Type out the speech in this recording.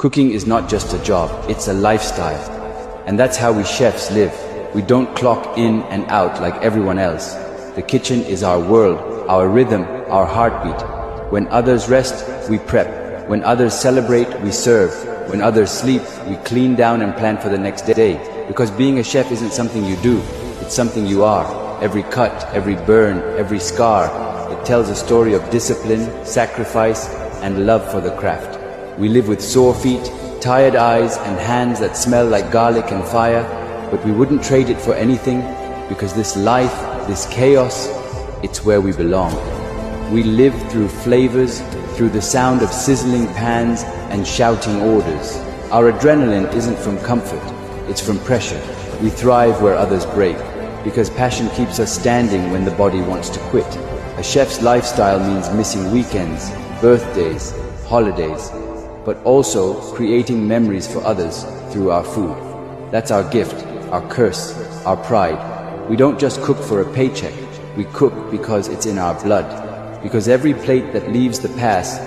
Cooking is not just a job, it's a lifestyle. And that's how we chefs live. We don't clock in and out like everyone else. The kitchen is our world, our rhythm, our heartbeat. When others rest, we prep. When others celebrate, we serve. When others sleep, we clean down and plan for the next day. Because being a chef isn't something you do, it's something you are. Every cut, every burn, every scar, it tells a story of discipline, sacrifice, and love for the craft. We live with sore feet, tired eyes, and hands that smell like garlic and fire, but we wouldn't trade it for anything, because this life, this chaos, it's where we belong. We live through flavors, through the sound of sizzling pans and shouting orders. Our adrenaline isn't from comfort, it's from pressure. We thrive where others break, because passion keeps us standing when the body wants to quit. A chef's lifestyle means missing weekends, birthdays, holidays, but also creating memories for others through our food. That's our gift, our curse, our pride. We don't just cook for a paycheck, we cook because it's in our blood. Because every plate that leaves the past